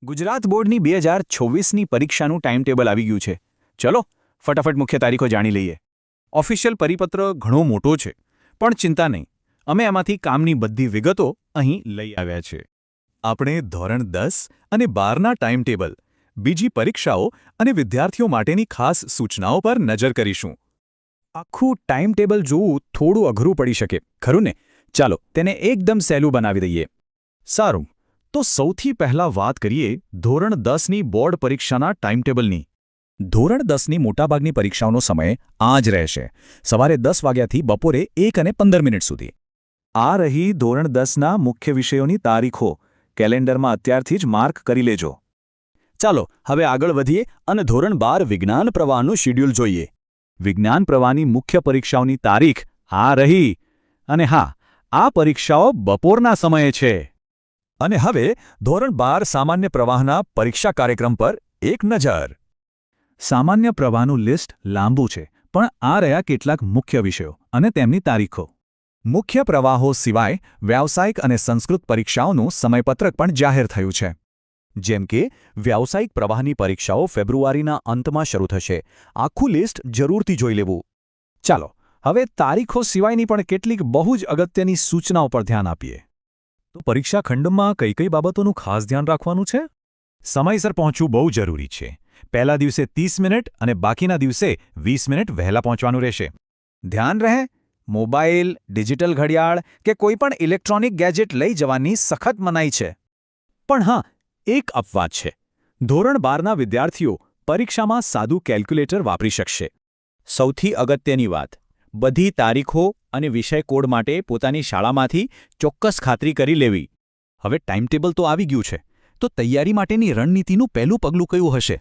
ગુજરાત બોર્ડની 2026ની પરીક્ષાનું ટાઈમટેબલ આવી ગયું છે. ચલો ફટાફટ મુખ્ય તારીખો જાણી લઈએ. ઓફિશિયલ પરિપત્ર ઘણો મોટો છે, પણ ચિંતા નહીં, અમે એમાંથી કામની બધી વિગતો અહીં લઈ આવ્યા છે. આપણે ધોરણ 10 અને 12ના ટાઈમટેબલ, બીજી પરીક્ષાઓ અને વિદ્યાર્થીઓ માટેની ખાસ સૂચનાઓ પર નજર કરીશું. આખું ટાઈમટેબલ જોવું થોડું અઘરું પડી શકે, ખરું ને? ચાલો તેને એકદમ સહેલું બનાવી દઈએ. સારું, તો સૌથી પહેલાં વાત કરીએ ધોરણ 10ની બોર્ડ પરીક્ષાના ટાઈમટેબલની. ધોરણ 10ની મોટાભાગની પરીક્ષાઓનો સમય આ જ રહેશે, સવારે 10 વાગ્યાથી બપોરે 1:15 સુધી. આ રહી ધોરણ 10ના મુખ્ય વિષયોની તારીખો. કેલેન્ડરમાં અત્યારથી જ માર્ક કરી લેજો. ચાલો હવે આગળ વધીએ અને ધોરણ 12 વિજ્ઞાન પ્રવાહનું શિડ્યુલ જોઈએ. વિજ્ઞાન પ્રવાહની મુખ્ય પરીક્ષાઓની તારીખ આ રહી. અને હા, આ પરીક્ષાઓ બપોરના સમયે છે. અને હવે ધોરણ 12 સામાન્ય પ્રવાહના પરીક્ષા કાર્યક્રમ પર એક નજર. સામાન્ય પ્રવાહનું લિસ્ટ લાંબુ છે, પણ આ રહ્યા કેટલાક મુખ્ય વિષયો અને તેમની તારીખો. મુખ્ય પ્રવાહો સિવાય વ્યાવસાયિક અને સંસ્કૃત પરીક્ષાઓનું સમયપત્રક પણ જાહેર થયું છે. જેમ કે વ્યાવસાયિક પ્રવાહની પરીક્ષાઓ ફેબ્રુઆરીના અંતમાં શરૂ થશે. આખું લિસ્ટ જરૂરથી જોઈ લેવું. ચાલો હવે તારીખો સિવાયની પણ કેટલીક બહુ જ અગત્યની સૂચનાઓ પર ધ્યાન આપીએ. તો પરીક્ષા ખંડમાં કઈ કઈ બાબતોનું ખાસ ધ્યાન રાખવાનું છે? સમયસર પહોંચવું બહુ જરૂરી છે. પહેલા દિવસે 30 મિનિટ અને બાકીના દિવસે 20 મિનિટ વહેલા પહોંચવાનું રહેશે. ધ્યાન રહે, મોબાઈલ, ડિજિટલ ઘડિયાળ કે કોઈપણ ઇલેક્ટ્રોનિક ગેજેટ લઈ જવાની સખત મનાઈ છે. પણ હા, એક અપવાદ છે. ધોરણ 12ના વિદ્યાર્થીઓ પરીક્ષામાં સાદું કેલ્ક્યુલેટર વાપરી શકશે. સૌથી અગત્યની વાત, બધી તારીખો અને વિષય કોડ માટે પોતાની શાળામાંથી ચોક્કસ ખાતરી કરી લેવી. હવે ટાઈમટેબલ તો આવી ગયું છે, તો તૈયારી માટેની રણનીતિનું પહેલું પગલું કયું હશે?